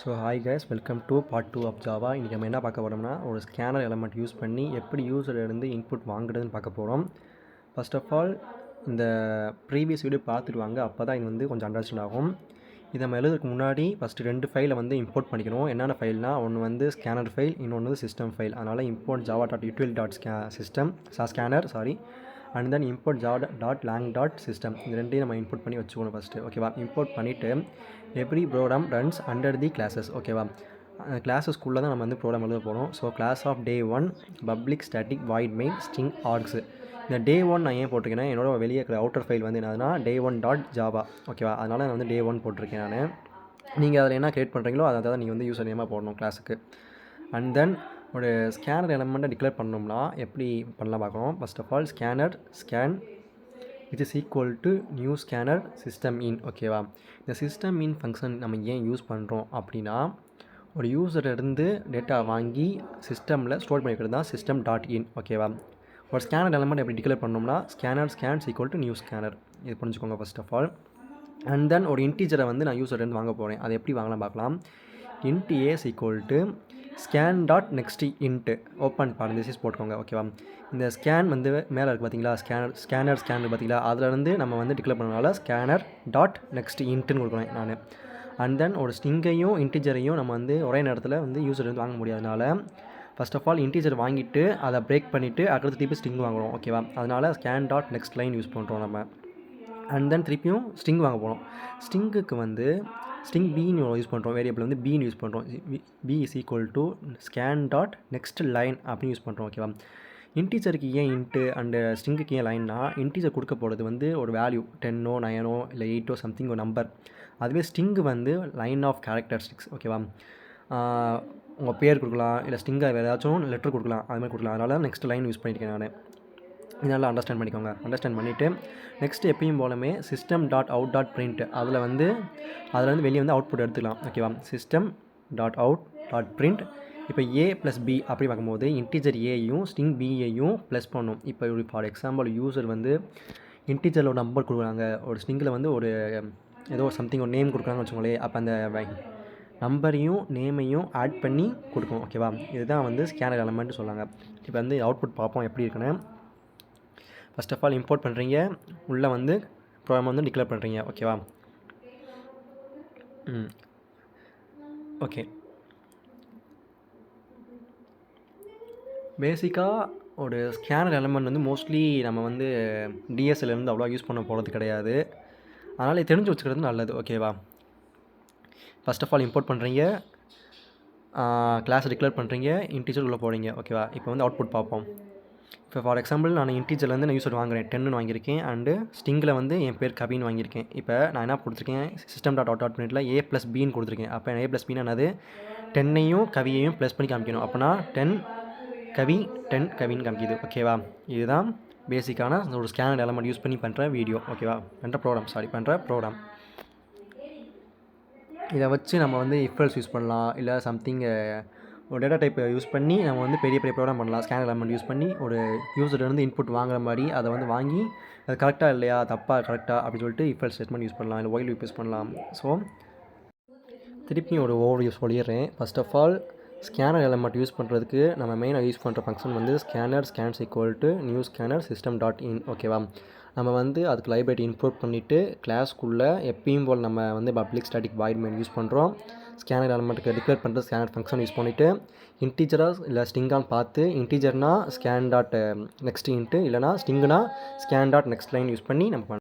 So hi guys, welcome to part 2 of Java. இன்றைக்கி நம்ம என்ன பார்க்க போகிறோம்னா, ஒரு ஸ்கேனர் எலமெண்ட் யூஸ் பண்ணி எப்படி யூசர்லேருந்து இன்புட் வாங்குறதுன்னு பார்க்க போகிறோம். ஃபர்ஸ்ட் ஆஃப் ஆல் இந்த ப்ரீவியஸ் வீடியோ பார்த்துட்டு வாங்க, அப்போ தான் இது வந்து கொஞ்சம் அண்டர்ஸ்டாண்ட் ஆகும். இதை நம்ம எழுதுறதுக்கு முன்னாடி ஃபஸ்ட்டு 2 ஃபைலை வந்து இம்போர்ட் பண்ணிக்கணும். என்னென்ன ஃபைல்னால், ஒன்று வந்து ஸ்கேனர் ஃபைல், இன்னொன்று வந்து சிஸ்டம் ஃபைல். அதனால் import Java dot யூட்டில் dot system scanner and then import Java dot lang dot system. இது ரெண்டையும் நம்ம இம்போர்ட் பண்ணி வச்சுக்கணும் ஃபஸ்ட்டு. ஓகேவா? இம்போர்ட் பண்ணிவிட்டு every program runs under the classes. ஓகேவா? கிளாஸஸ்க்குள்ளே தான் நம்ம வந்து ப்ரோக்ராம் எழுத போகிறோம். So class of day 1 public static void main string args. இந்த டே 1 நான் ஏன் போட்டிருக்கேன்னா, என்னோட வெளியே இருக்கிற அவுட்டர் ஃபைல் வந்து என்னதுன்னா day 1 டாட் ஜாவா. ஓகேவா? அதனால் நான் வந்து day 1 போட்டிருக்கேன் நான். நீங்கள் அதில் என்ன க்ரியேட் பண்ணுறீங்களோ அதை தான் நீங்கள் வந்து யூசர் நேமாக போடணும் கிளாஸுக்கு. அண்ட் தென் ஒரு ஸ்கேனர் எலமெண்ட்டை டிக்ளேர் பண்ணோம்னா எப்படி பண்ணலாம் பார்க்கணும். ஃபர்ஸ்ட் ஆஃப் ஆல் ஸ்கேன் இது is equal to new scanner system in. ஓகேவா? இந்த சிஸ்டம் இன் ஃபங்க்ஷன் நம்ம ஏன் யூஸ் பண்ணுறோம் அப்படின்னா, ஒரு யூசர்லேருந்து டேட்டா வாங்கி சிஸ்டமில் ஸ்டோர் பண்ணிக்கிறது தான் சிஸ்டம் டாட் இன். ஓகேவா? ஒரு ஸ்கேனர் எலமெண்ட் எப்படி டிக்ளேர் பண்ணோம்னா, scans equal to new scanner. இது புரிஞ்சுக்கோங்க first of all. And then ஒரு இன்டீஜரை வந்து நான் யூசர்லேருந்து வாங்க போகிறேன். அதை எப்படி வாங்கலாம் பார்க்கலாம். int a is equal to scan dot next int open parenthesis போட்டுக்கோங்க. ஓகேவா? இந்த ஸ்கேன் வந்து மேலே இருக்குது பார்த்தீங்களா, ஸ்கேனர் பார்த்தீங்களா, அதிலேருந்து நம்ம வந்து டிக்ளேர் பண்ணனால ஸ்கேனர் டாட் நெக்ஸ்ட் இன்ட்டுன்னு கொடுக்குறேன் நான். அண்ட் தென் ஒரு ஸ்ட்ரிங்கையும் இன்டீஜரையும் நம்ம வந்து ஒரே நேரத்தில் வந்து யூசர்லேருந்து வாங்க முடியாதனால ஃபர்ஸ்ட் ஆஃப் ஆல் இன்டீஜர் வாங்கிட்டு அதை பிரேக் பண்ணிவிட்டு அடுத்து திருப்பி ஸ்ட்ரிங் வாங்குறோம். ஓகேவா? அதனால் scan dot next line use பண்ணுறோம் நம்ம. அண்ட் தென் திருப்பியும் ஸ்ட்ரிங் வாங்க போகிறோம். ஸ்ட்ரிங்குக்கு வந்து ஸ்ட்ரிங் பின்னு யூஸ் பண்ணுறோம். வேரியபிள் வந்து பின்னு யூஸ் பண்ணுறோம். B is equal to scan dot next line அப்படின்னு யூஸ் பண்ணுறோம். ஓகேவா? இன்டீஜருக்கு ஏன் இன்ட்டு அண்டு ஸ்ட்ரிங்குக்கு ஏன் லைன்னா, இன்டீஜர் கொடுக்க போகிறது வந்து ஒரு வேல்யூ 10ஓ 9ஓ இல்லை 8ஓ சம்திங் ஒரு நம்பர். அதுவே ஸ்ட்ரிங்கு வந்து லைன் ஆஃப் கேரக்டரிஸ்டிக்ஸ். ஓகேவா? உங்கள் பேர் கொடுக்கலாம், இல்லை ஸ்ட்ரிங்கை வேறு ஏதாச்சும் லெட்டர் கொடுக்கலாம், அது மாதிரி கொடுக்கலாம். அதனால் நெக்ஸ்ட் லைன் யூஸ் பண்ணியிருக்கேன் நான். இதனால் அண்டர்ஸ்டாண்ட் பண்ணிக்கோங்க. அண்டர்ஸ்டாண்ட் பண்ணிவிட்டு நெக்ஸ்ட் எப்பயும் போலமே system dot out dot print அதில் வந்து வெளியே வந்து அவுட்புட் எடுத்துக்கலாம். ஓகேவா? System dot out dot print. இப்போ ஏ ப்ளஸ் பி அப்படி பார்க்கும்போது இன்டீஜர் ஏயும் ஸ்ட்ரிங் பியையும் ப்ளஸ் பண்ணும். இப்போ ஃபார் எக்ஸாம்பிள் யூசர் வந்து இன்டீஜரில் ஒரு நம்பர் கொடுக்குறாங்க, ஒரு ஸ்ட்ரிங்கில் வந்து ஒரு ஏதோ சம்திங் ஒரு நேம் கொடுக்குறாங்கன்னு வச்சுக்கோங்களேன். அப்போ அந்த நம்பரையும் நேமையும் ஆட் பண்ணி கொடுக்கும். ஓகேவா? இதுதான் வந்து ஸ்கேனர் எலமெண்ட்டு சொல்லுவாங்க. இப்போ வந்து அவுட்புட் பார்ப்போம் எப்படி இருக்குன்னு. ஃபர்ஸ்ட் ஆஃப் ஆல் இம்போர்ட் பண்ணுறீங்க, உள்ளே வந்து ப்ரோக்ராம் வந்து டிக்ளேர் பண்ணுறீங்க. ஓகேவா? ஓகே. பேசிக்காக ஒரு ஸ்கேனர் எலமெண்ட் வந்து மோஸ்ட்லி நம்ம வந்து டிஎஸ்எல்லேருந்து அவ்வளோ யூஸ் பண்ண போகிறது கிடையாது. அதனால் தெரிஞ்சு வச்சுக்கிறது நல்லது. ஓகேவா? ஃபர்ஸ்ட் ஆஃப் ஆல் இம்போர்ட் பண்ணுறீங்க, கிளாஸை டிக்ளேர் பண்ணுறீங்க, இன்டீஜர் உள்ளே போகிறீங்க. ஓகேவா? இப்போ வந்து அவுட்புட் பார்ப்போம். இப்போ ஃபார் எக்ஸாம்பிள் நான் இன்டீஜர்லேருந்து நான் யூசர் வாங்குறேன், 10ன்னு வாங்கியிருக்கேன். அண்டு ஸ்ட்ரிங்கில் வந்து என் பேர் கபின்னு வாங்கியிருக்கேன். இப்போ நான் என்ன கொடுத்துருக்கேன், சிஸ்டம் டாட் அவுட் டாட் பிரிண்ட்டில் ஏ ப்ளஸ் பின்னு கொடுத்துருக்கேன். அப்போ ஏ ப்ளஸ் பின்னு என்னது, 10ஐயும் கவியையும் ப்ளஸ் பண்ணி காமிக்கணும். அப்போனா 10 கவின்னு காமிக்கிது. ஓகேவா? இதுதான் பேசிக்கான ஒரு ஸ்கேனர் எலமெண்ட் யூஸ் பண்ணி பண்ணுற வீடியோ. ஓகேவா? பண்ணுற ப்ரோக்ராம். இதை வச்சு நம்ம வந்து இஃப்எல்ஸ் யூஸ் பண்ணலாம், இல்லை சம்திங் ஒரு டேட்டா டைப்பை யூஸ் பண்ணி நம்ம வந்து பெரிய ப்ரோக்ராம் பண்ணலாம். ஸ்கேனர் எலமெண்ட் யூஸ் பண்ணி ஒரு யூசர்லேருந்து இன்புட் வாங்குற மாதிரி அதை வந்து வாங்கி அது கரெக்டாக இல்லையா, தப்பாக கரெக்டாக அப்படின்னு சொல்லிட்டு இஃப்எல்ஸ் ஸ்டேட்மெண்ட் யூஸ் பண்ணலாம், இல்லை ஒயில் லூப் யூஸ் பண்ணலாம். ஸோ திருப்பி ஒரு ஓவர் சொல்லிடுறேன். First of all scanner element use பண்ணுறதுக்கு நம்ம மெயினாக யூஸ் பண்ணுற ஃபங்க்ஷன் வந்து scans equal to new scanner system dot in. ஓகேவா? நம்ம வந்து அதுக்கு லைப்ரரி இம்போர்ட் பண்ணிவிட்டு கிளாஸ்க்குள்ளே எப்பயும் போல் நம்ம வந்து public static void main use பண்ணுறோம். ஸ்கேனர் எலமெண்ட்டுக்கு டிக்ளேர் பண்ணுற ஸ்கேனர் ஃபங்க்ஷன் யூஸ் பண்ணிவிட்டு இன்டீஜராக இல்லை ஸ்ட்ரிங்கான்னு பார்த்து, இன்டீஜர்னா ஸ்கேன் டாட் நெக்ஸ்ட் இன்ட்டு, இல்லைனா ஸ்ட்ரிங்குனா scan dot next line use பண்ணி நம்ம